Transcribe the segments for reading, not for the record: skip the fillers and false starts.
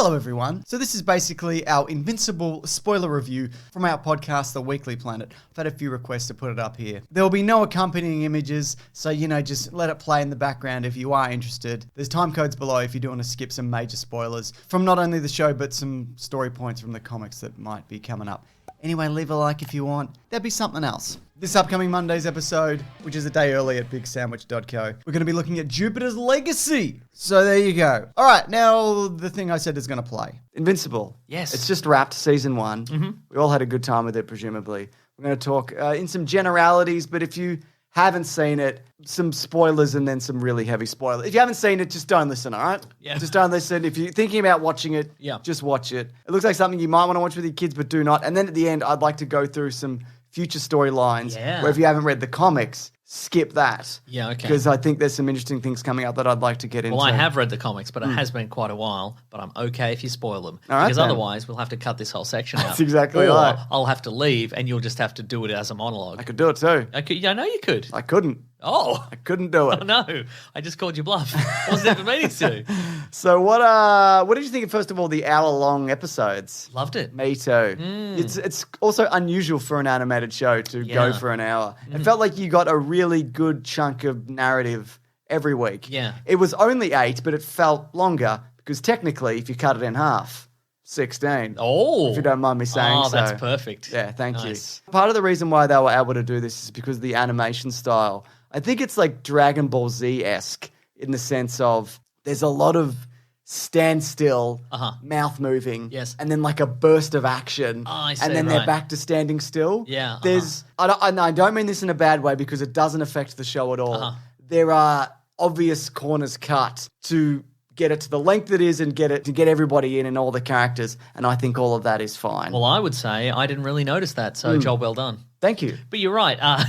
Hello, everyone. So this is basically our Invincible spoiler review from our podcast, The Weekly Planet. I've had a few requests to put it up here. There will be no accompanying images, so, just let it play in the background if you are interested. There's time codes below if you do want to skip some major spoilers from not only the show, but some story points from the comics that might be coming up. Anyway, leave a like if you want. There'll be something else. This upcoming Monday's episode, which is a day early at BigSandwich.co, we're going to be looking at Jupiter's Legacy. So there you go. All right, now the thing I said is going to play. Invincible. Yes. It's just wrapped, season 1. Mm-hmm. We all had a good time with it, presumably. We're going to talk in some generalities, but if you haven't seen it, some spoilers and then some really heavy spoilers. If you haven't seen it, just don't listen, all right? Yeah. Just don't listen. If you're thinking about watching it, just watch it. It looks like something you might want to watch with your kids, but do not. And then at the end, I'd like to go through some future storylines where if you haven't read the comics, skip that. Yeah, okay. Because I think there's some interesting things coming up that I'd like to get into. Well, I have read the comics, but it has been quite a while. But I'm okay if you spoil them. All right, because then. otherwise, we'll have to cut this whole section out. That's exactly or right. I'll have to leave, and you'll just have to do it as a monologue. I could do it too. I know you could. I couldn't. Oh. I couldn't do it. Oh, no. I just called you bluff. Wasn't even meaning to. So what did you think of, first of all, the hour-long episodes? Loved it. Me too. It's also unusual for an animated show to go for an hour. It felt like you got a really good chunk of narrative every week. Yeah. It was only 8, but it felt longer because technically, if you cut it in half, 16. Oh. If you don't mind me saying so. Oh, that's perfect. Yeah, thank Nice. you. Part of the reason why they were able to do this is because of the animation style. I think it's like Dragon Ball Z-esque in the sense of there's a lot of standstill, mouth moving, and then like a burst of action, I see, and then they're back to standing still. Yeah, There's, I don't mean this in a bad way because it doesn't affect the show at all. There are obvious corners cut to get it to the length it is and get everybody in and all the characters, and I think all of that is fine. Well, I would say I didn't really notice that, so job well done. Thank you. But you're right.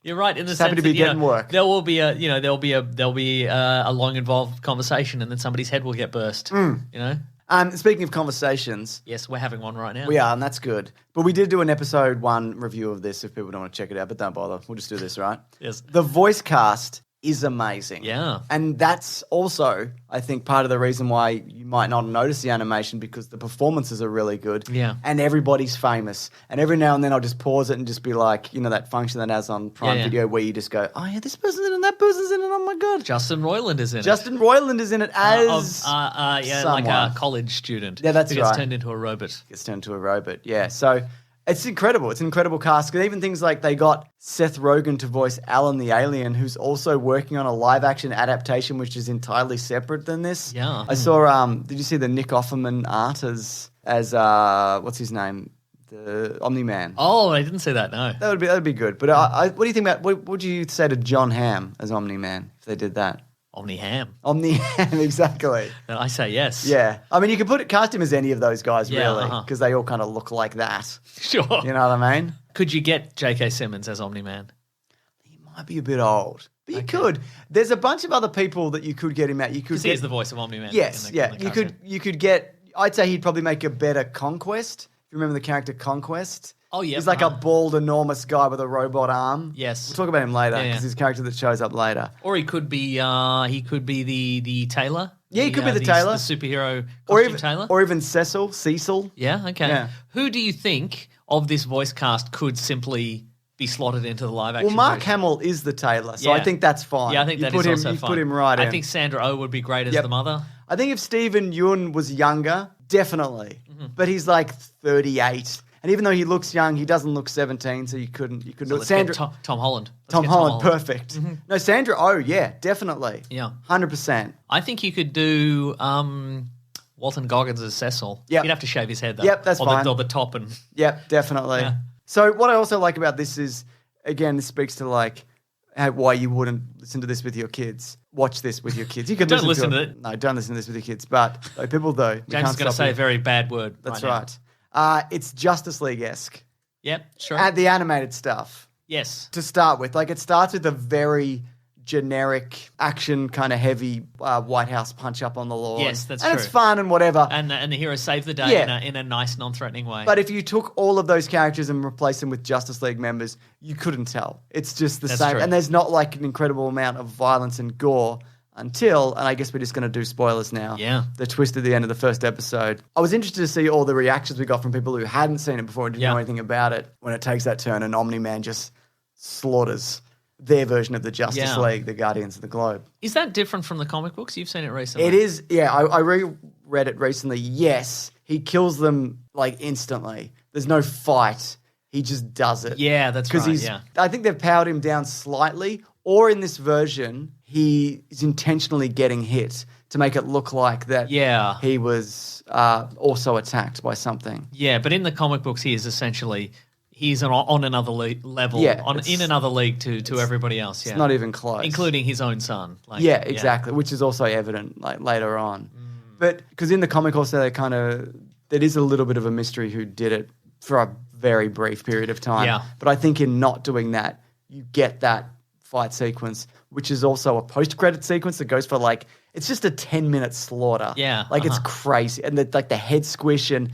You're right in the sense happy to be that, getting work. There will be a long involved conversation, and then somebody's head will get burst. Speaking of conversations, Yes, we're having one right now. we are, and that's good. But we did do an episode 1 review of this if people don't want to check it out, but don't bother. We'll just do this, right? Yes. The voice cast is amazing. Yeah. And that's also, I think, part of the reason why you might not notice the animation because the performances are really good. Yeah. And everybody's famous. And every now and then I'll just pause it and just be like, that function that has on Prime Video where you just go, oh yeah, this person's in it and that person's in it. Oh my God. Justin Roiland is in it. Justin Roiland is in it as like someone. a college student. Yeah, that's who gets right. turned into a robot. Gets turned to a robot, yeah. So it's incredible. It's an incredible cast. Because even things like they got Seth Rogen to voice Alan the Alien, who's also working on a live-action adaptation which is entirely separate than this. Yeah. I saw, did you see the Nick Offerman art as what's his name? The Omni-Man. Oh, I didn't see that, no. That would be good. But what do you think about, what would you say to John Hamm as Omni-Man if they did that? Omni-Ham. Omni-Ham, exactly. I say yes. Yeah. I mean, you could cast him as any of those guys, Yeah, really, because they all kind of look like that. Sure. You know what I mean? Could you get J.K. Simmons as Omni-Man? He might be a bit old. But you could. There's a bunch of other people that you could get him at. You could Because he is the voice of Omni-Man. Yes, in the cartoon. You could get, I'd say he'd probably make a better Conquest. If you remember the character Conquest? Oh, yeah. He's like a bald, enormous guy with a robot arm. Yes. We'll talk about him later because Yeah. he's a character that shows up later. Or he could be the tailor. Yeah, he could be the tailor. The superhero Or costume even, tailor. or even Cecil. Yeah, okay. Yeah. Who do you think of this voice cast could simply be slotted into the live action Well, Mark version? Hamill is the tailor, so Yeah. I think that's fine. Yeah, I think you that put is him, also you fine. put him right in. I think Sandra Oh would be great as Yep. the mother. I think if Stephen Yeun was younger, definitely. Mm-hmm. But he's like 38. And even though he looks young, he doesn't look 17, so you couldn't do it. Let's Sandra, get Tom Holland. Let's Tom get Holland, perfect. No, Sandra Oh, yeah, definitely. Yeah. 100%. I think you could do Walton Goggins as Cecil. Yep. You'd have to shave his head, though. Yep, that's fine. Or the top and... Yep, definitely. Yeah. So what I also like about this is, again, this speaks to like why you wouldn't listen to this with your kids. Watch this with your kids. You can Don't listen listen to to it. No, don't listen to this with your kids. But people do. James is going to say a very bad word. That's right. right. It's Justice League-esque. Yep, sure. At the animated stuff. Yes. To start with. Like, it starts with a very generic, action, kind of heavy White House punch-up on the lawn. Yes, that's and true. it's fun and whatever. And the hero saved the day Yeah. in a nice, non-threatening way. But if you took all of those characters and replaced them with Justice League members, you couldn't tell. It's just the That's same. true. And there's not like an incredible amount of violence and gore until, and I guess we're just going to do spoilers now. Yeah. The twist at the end of the first episode. I was interested to see all the reactions we got from people who hadn't seen it before and didn't know anything about it when it takes that turn and Omni-Man just slaughters their version of the Justice League, the Guardians of the Globe. Is that different from the comic books? You've seen it recently. It is, yeah. I reread it recently. Yes, he kills them like instantly. There's no fight. He just does it. Yeah, that's right. I think they've powered him down slightly, or in this version, he is intentionally getting hit to make it look like that he was also attacked by something. Yeah, but in the comic books, he's on another level, in another league to everybody else. Yeah, it's not even close, including his own son. Exactly, which is also evident like later on. But because in the comic also there is a little bit of a mystery who did it for a very brief period of time. Yeah. But I think in not doing that, you get that fight sequence, which is also a post-credit sequence that goes for it's just a 10-minute slaughter. Yeah. It's crazy. And the head squish and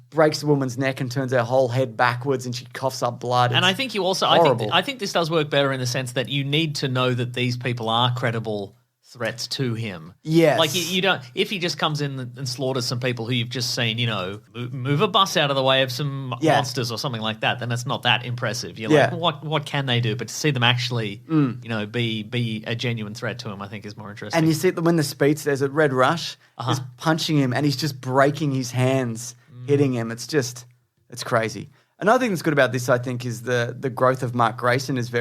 breaks the woman's neck and turns her whole head backwards and she coughs up blood. And I think you also, I think this does work better in the sense that you need to know that these people are credible threats to him. Yes. Like you don't, if he just comes in and slaughters some people who you've just seen, move a bus out of the way of some monsters or something like that, then it's not that impressive. You're like, what can they do? But to see them actually, be a genuine threat to him, I think is more interesting. And you see when the speedsters at Red Rush is punching him and he's just breaking his hands, hitting him. It's crazy. Another thing that's good about this, I think, is the growth of Mark Grayson is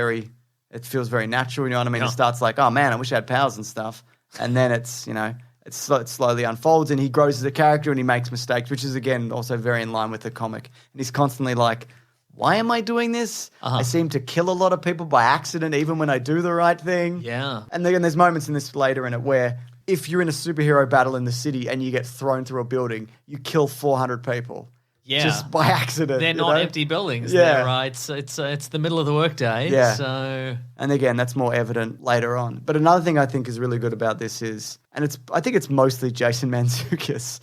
it feels very natural, you know what I mean? It starts like, oh man, I wish I had powers and stuff. And then it slowly unfolds and he grows as a character and he makes mistakes, which is, again, also very in line with the comic. And he's constantly like, why am I doing this? I seem to kill a lot of people by accident, even when I do the right thing. Yeah. And then there's moments in this later in it where if you're in a superhero battle in the city and you get thrown through a building, you kill 400 people. Yeah. Just by accident. They're not empty buildings. Yeah. Right. It's the middle of the workday. Yeah. So. And again, that's more evident later on. But another thing I think is really good about this is, and I think it's mostly Jason Mantzoukas,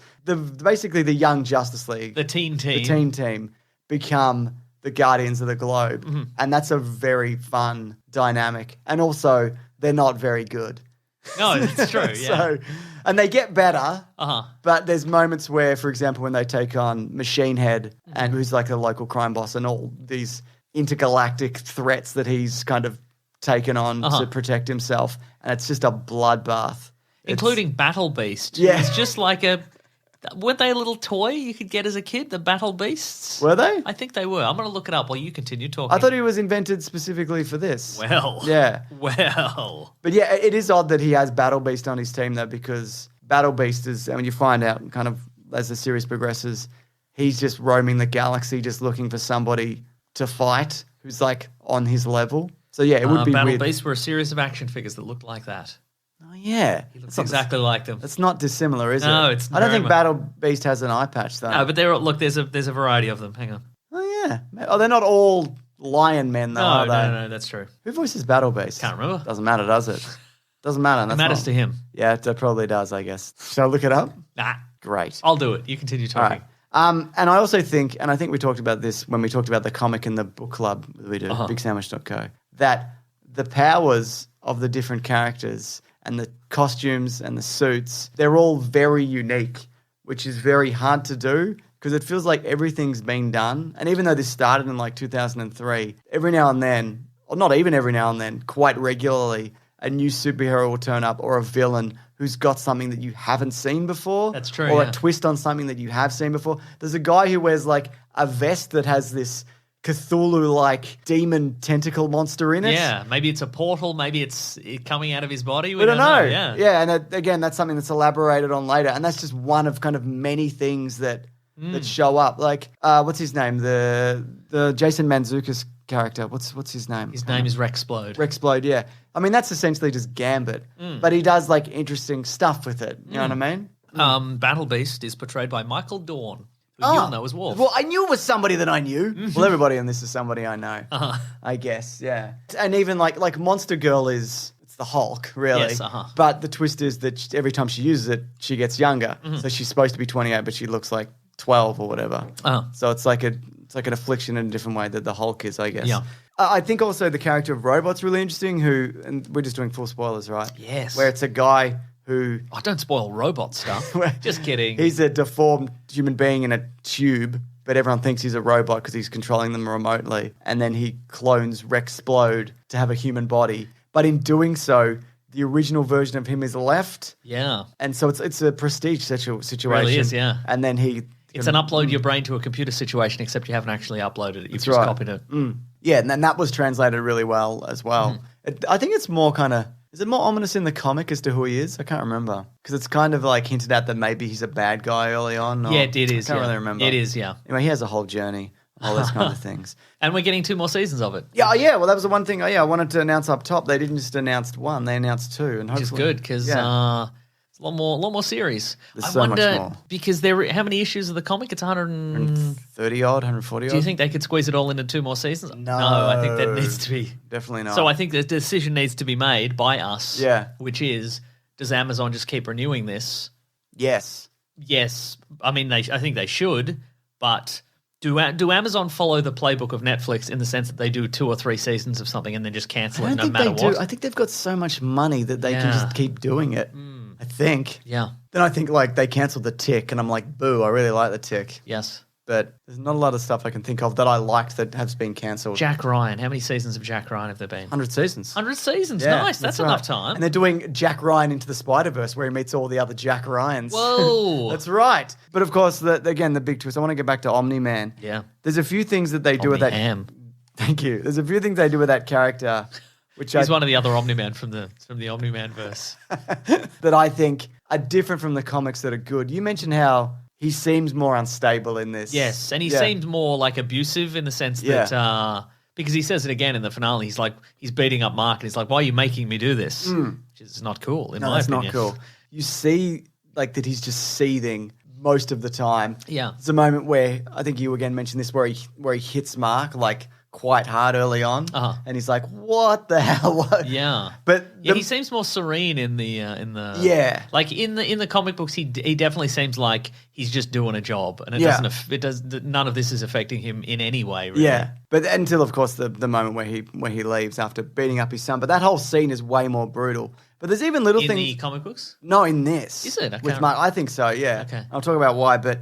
basically the young Justice League. The teen team become the Guardians of the Globe. Mm-hmm. And that's a very fun dynamic. And also, they're not very good. No, it's true, yeah. And they get better, but there's moments where, for example, when they take on Machine Head, and who's like a local crime boss, and all these intergalactic threats that he's kind of taken on to protect himself, and it's just a bloodbath. Including Battle Beast. Yeah. It's just like weren't they a little toy you could get as a kid, the Battle Beasts? Were they? I think they were. I'm going to look it up while you continue talking. I thought he was invented specifically for this. Well. Yeah. Well. But yeah, it is odd that he has Battle Beast on his team, though, because Battle Beast is, you find out kind of as the series progresses, he's just roaming the galaxy just looking for somebody to fight who's like on his level. So yeah, it would be Battle weird. Beasts were a series of action figures that looked like that. Oh, yeah. He looks exactly like them. It's not dissimilar, is it? No, it's I don't think Battle Beast has an eye patch, though. No, but there's a variety of them. Hang on. Oh, yeah. Oh, they're not all lion men, though, are they? No, that's true. Who voices Battle Beast? Can't remember. Doesn't matter, does it? Doesn't matter. It matters to him. Yeah, it probably does, I guess. Shall I look it up? Nah. Great. I'll do it. You continue talking. All right. And I also think, and I think we talked about this when we talked about the comic in the book club that we did, bigsandwich.co, that the powers of the different characters and the costumes and the suits, they're all very unique, which is very hard to do because it feels like everything's been done. And even though this started in like 2003, every now and then, or not even every now and then, quite regularly, a new superhero will turn up or a villain who's got something that you haven't seen before. That's true. Or a twist on something that you have seen before. There's a guy who wears like a vest that has this Cthulhu-like demon tentacle monster in it. Yeah, maybe it's a portal. Maybe it's coming out of his body. We don't know. Yeah, and again, that's something that's elaborated on later, and that's just one of kind of many things that show up. Like, what's his name? The Jason Mantzoukas character. What's his name? His name is Rexplode. Rexplode. Yeah. I mean, that's essentially just Gambit, but he does like interesting stuff with it. You know what I mean? Battle Beast is portrayed by Michael Dorn. You'll know as Wolf. Well, I knew it was somebody that I knew. Well, everybody in this is somebody I know, I guess, yeah. And even like Monster Girl it's the Hulk, really. Yes, But the twist is that every time she uses it, she gets younger. So she's supposed to be 28, but she looks like 12 or whatever. So it's like It's like an affliction in a different way that the Hulk is, I guess. Yeah. I think also the character of Robot's really interesting, and we're just doing full spoilers, right? Yes. Where it's a guy who... Oh, don't spoil robot stuff. Just kidding. He's a deformed human being in a tube, but everyone thinks he's a robot because he's controlling them remotely. And then he clones Rexplode to have a human body. But in doing so, the original version of him is left. Yeah. And so it's a prestige situation. It really is, yeah. And then it's an upload your brain to a computer situation, except you haven't actually uploaded it. You've just copied it. Yeah, and then that was translated really well as well. I think it's more kind of... Is it more ominous in the comic as to who he is? I can't remember. Because it's kind of like hinted at that maybe he's a bad guy early on. Yeah, it is. I can't really remember. It is, yeah. Anyway, he has a whole journey, all those kind of things. And we're getting 2 more seasons of it. Yeah, well, that was the one thing I wanted to announce up top. They didn't just announce 1, they announced 2. And which is good because... It's a lot more series. There's so much more. Because how many issues of the comic? It's 130 odd, 140 odd. Do you think they could squeeze it all into 2 more seasons? No, I think that needs to be definitely not. So I think the decision needs to be made by us. Yeah. Which is, does Amazon just keep renewing this? Yes. I mean, I think they should, but do Amazon follow the playbook of Netflix in the sense that they do 2 or 3 seasons of something and then just cancel it no matter what? I think they've got so much money that they can just keep doing it. I think. Yeah. Then I think like they cancelled The Tick and I'm like, boo, I really like The Tick. Yes. But there's not a lot of stuff I can think of that I liked that has been cancelled. Jack Ryan. How many seasons of Jack Ryan have there been? 100 seasons. 100 seasons. Yeah, nice. That's enough time. And they're doing Jack Ryan Into the Spider-Verse where he meets all the other Jack Ryans. Whoa. That's right. But of course, again, the big twist. I want to get back to Omni-Man. Yeah. There's a few things that they do with that. Thank you. There's a few things they do with that character. He's one of the other Omni-Man from the Omni-Man verse. that I think are different from the comics that are good. You mentioned how he seems more unstable in this. Yes, and he seemed more like abusive in the sense that because he says it again in the finale. He's beating up Mark and he's like, "Why are you making me do this?" Which is not cool in my opinion. Not cool. You see like that he's just seething most of the time. Yeah. There's a moment where I think you again mentioned this where he hits Mark like quite hard early on, and he's like, "What the hell?" Yeah, but he seems more serene in the like in the comic books. He definitely seems like he's just doing a job, and none of this is affecting him in any way. Really. Yeah, but until of course the moment where he leaves after beating up his son. But that whole scene is way more brutal. But there's even little things in the comic books. No, in this is it with Mark? I think so. Yeah. Okay. I'll talk about why. But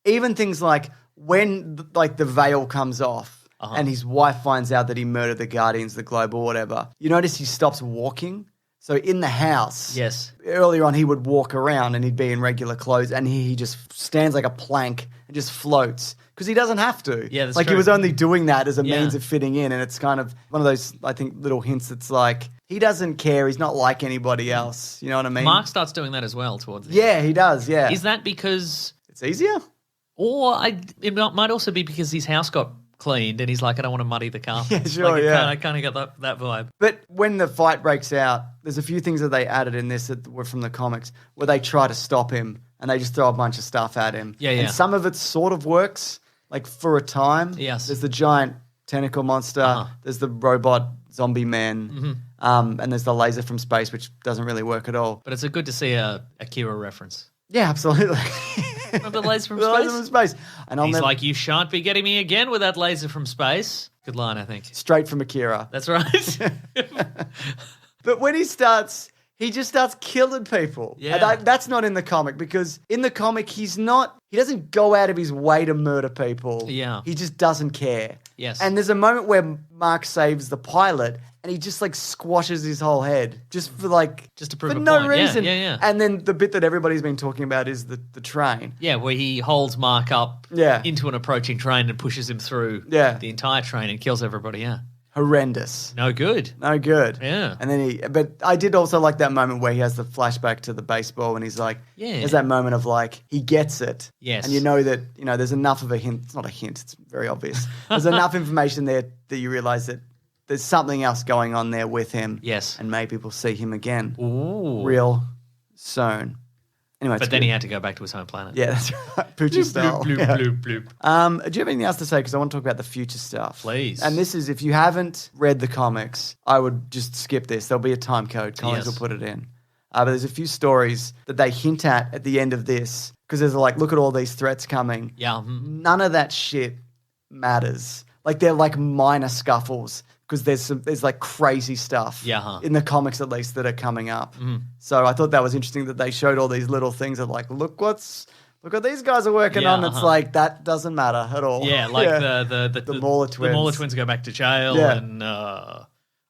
even things like when like the veil comes off. And his wife finds out that he murdered the Guardians of the Globe or whatever. You notice he stops walking. So in the house, earlier on he would walk around and he'd be in regular clothes and he just stands like a plank and just floats because he doesn't have to. Yeah, that's like true. He was only doing that as a means of fitting in, and it's kind of one of those, I think, little hints that's like he doesn't care. He's not like anybody else. You know what I mean? Mark starts doing that as well towards the end. He does, yeah. Is that because... It's easier? Or it might also be because his house got cleaned and he's like, I don't want to muddy the carpet. Yeah, sure, I kind of got that vibe. But when the fight breaks out, there's a few things that they added in this that were from the comics where they try to stop him and they just throw a bunch of stuff at him. Yeah. And some of it sort of works, like for a time. Yes. There's the giant tentacle monster. There's the robot zombie man. And there's the laser from space, which doesn't really work at all. But it's good to see a Kira reference. Yeah, absolutely. Remember the laser from space? The laser from space. And he's like, you shan't be getting me again with that laser from space. Good line, I think. Straight from Akira. That's right. But when he just starts killing people. Yeah. And that's not in the comic because in the comic, he doesn't go out of his way to murder people. Yeah. He just doesn't care. Yes. And there's a moment where Mark saves the pilot and he just like squashes his whole head just for to prove for a no point. reason. Yeah. And then the bit that everybody's been talking about is the train. Yeah, where he holds Mark up into an approaching train and pushes him through the entire train and kills everybody. Yeah. Horrendous. No good. Yeah. And then but I did also like that moment where he has the flashback to the baseball and he's like, there's that moment of like, he gets it. Yes. And you know that, there's enough of a hint. It's not a hint. It's very obvious. There's enough information there that you realize that there's something else going on there with him. Yes. And maybe we'll see him again. Ooh. Real soon. Anyway, but then he had to go back to his home planet. Yeah, that's right. Poochie style. Bloop, bloop, bloop. Do you have anything else to say? Because I want to talk about the future stuff. Please. And this is, if you haven't read the comics, I would just skip this. There'll be a time code. Collins will put it in. But there's a few stories that they hint at the end of this. Because there's like, look at all these threats coming. Yeah. None of that shit matters. Like they're like minor scuffles because there's like crazy stuff in the comics at least that are coming up. So I thought that was interesting that they showed all these little things of like, look what these guys are working on. It's like that doesn't matter at all. Yeah, like the Mauler twins. The Mauler twins go back to jail and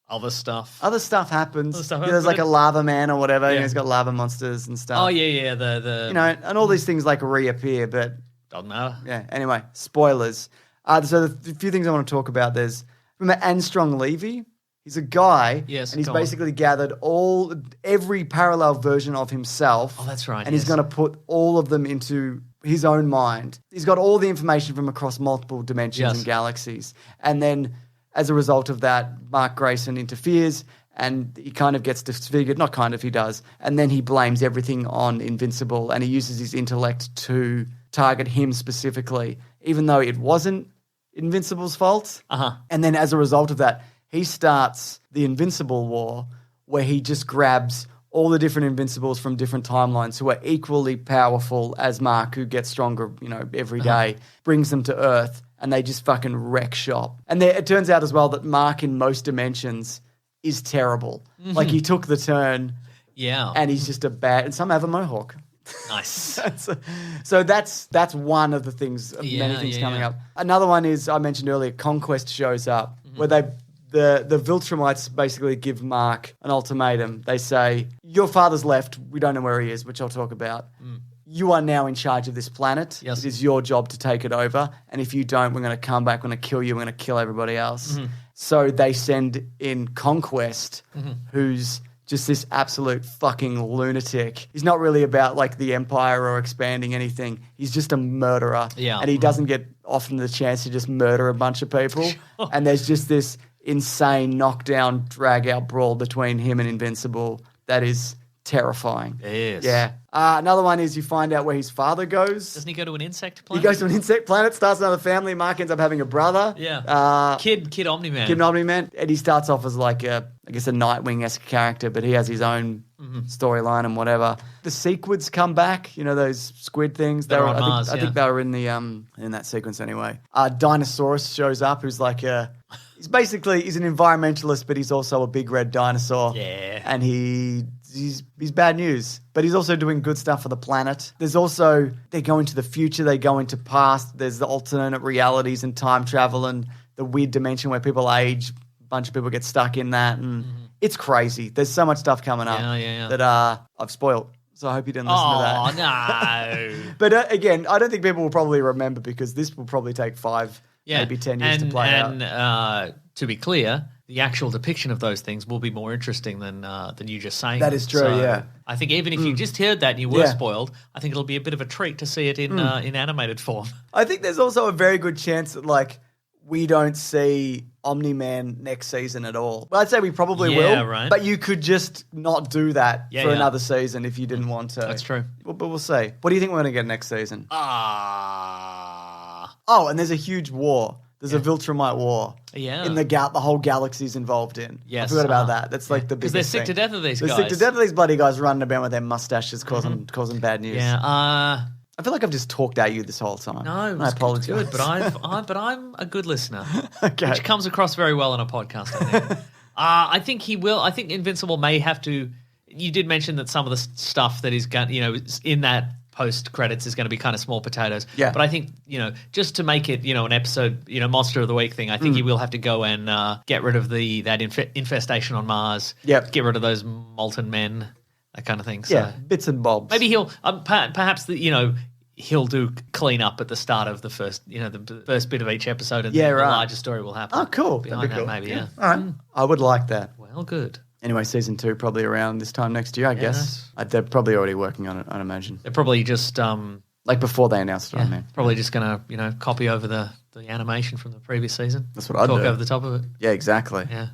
other stuff. Other stuff happens. There's like a lava man or whatever. He's got lava monsters and stuff. Oh yeah. The and all these things like reappear, but doesn't matter. Yeah. Anyway, spoilers. So the few things I want to talk about. There's remember Armstrong Levy. He's a guy, and he's basically gathered every parallel version of himself. Oh, that's right. And he's going to put all of them into his own mind. He's got all the information from across multiple dimensions and galaxies. And then as a result of that, Mark Grayson interferes and he kind of gets disfigured. Not kind of, he does. And then he blames everything on Invincible and he uses his intellect to target him specifically, even though it wasn't Invincible's fault. And then as a result of that, he starts the Invincible War where he just grabs all the different Invincibles from different timelines who are equally powerful as Mark, who gets stronger, every day, brings them to Earth, and they just fucking wreck shop. And it turns out as well that Mark in most dimensions is terrible. Like he took the turn and he's just and some have a mohawk. Nice. So that's one of the things, many things coming up. Another one is, I mentioned earlier, Conquest shows up, where the Viltrumites basically give Mark an ultimatum. They say, your father's left, we don't know where he is, which I'll talk about. You are now in charge of this planet. Yes. It is your job to take it over. And if you don't, we're going to come back, we're going to kill you, we're going to kill everybody else. So they send in Conquest, who's just this absolute fucking lunatic. He's not really about like the empire or expanding anything. He's just a murderer. Yeah. And he doesn't get often the chance to just murder a bunch of people. And there's just this insane knockdown, drag-out brawl between him and Invincible that is terrifying. It is. Yeah. Another one is you find out where his father goes. Doesn't he go to an insect planet? He goes to an insect planet, starts another family. Mark ends up having a brother. Yeah. Kid Omni-Man. Kid Omni-Man. And he starts off as like a Nightwing-esque character, but he has his own storyline and whatever. The sequids come back, those squid things. They're on Mars, I think they were in the in that sequence anyway. Dinosaurus shows up, who's like he's an environmentalist, but he's also a big red dinosaur. Yeah. And he's bad news, but he's also doing good stuff for the planet. There's also, they go into the future, they go into past. There's the alternate realities and time travel and the weird dimension where people age. A bunch of people get stuck in that, and it's crazy. There's so much stuff coming up that I've spoiled. So I hope you didn't listen to that. Oh, no. But again, I don't think people will probably remember because this will probably take 5, maybe 10 years to play out. And to be clear, the actual depiction of those things will be more interesting than you just saying. That is true, so I think even if you just heard that and you were spoiled, I think it'll be a bit of a treat to see it in animated form. I think there's also a very good chance that we don't see Omni-Man next season at all. Well, I'd say we probably will, right. But you could just not do that for another season if you didn't want to. That's true. But we'll see. What do you think we're going to get next season? Oh, and there's a huge war. There's a Viltrumite war. Yeah. In the whole galaxy's involved in. Yes. I forgot about that. That's like the biggest thing. Because they're sick to death of these guys. They're sick to death of these bloody guys running about with their mustaches causing bad news. Yeah. I feel like I've just talked at you this whole time. No, I apologize. Good, but I'm a good listener. Okay. Which comes across very well on a podcast, I think. I think he will. I think Invincible may have to. You did mention that some of the stuff that he's got, in that post credits is going to be kind of small potatoes. Yeah. But I think, just to make it, an episode, Monster of the Week thing, I think he will have to go and get rid of that infestation on Mars. Yep. Get rid of those molten men, that kind of thing. So yeah, bits and bobs. Maybe he'll, perhaps, he'll do clean up at the start of the first, the first bit of each episode, and the larger story will happen. Oh, cool. Behind That'd be cool. that, maybe, yeah. All right. I would like that. Well, good. Anyway, season 2 probably around this time next year, I guess. They're probably already working on it, I'd imagine. They're probably just like before they announced it, I mean. Probably just going to, copy over the animation from the previous season. That's what I'd do. Talk over the top of it. Yeah, exactly. Yeah.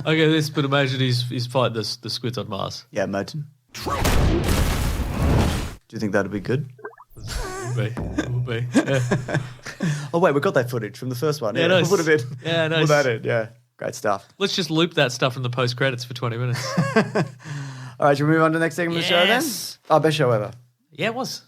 Okay, this, but imagine he's fighting the squids on Mars. Yeah, imagine. Do you think that'd be good? Will be. Yeah. Oh, wait, we got that footage from the first one. Yeah, nice. We'll put it in. Yeah, nice. Put that in, yeah. Great stuff. Let's just loop that stuff from the post-credits for 20 minutes. All right, should we move on to the next segment of the show then? Our best show ever. Yeah, it was.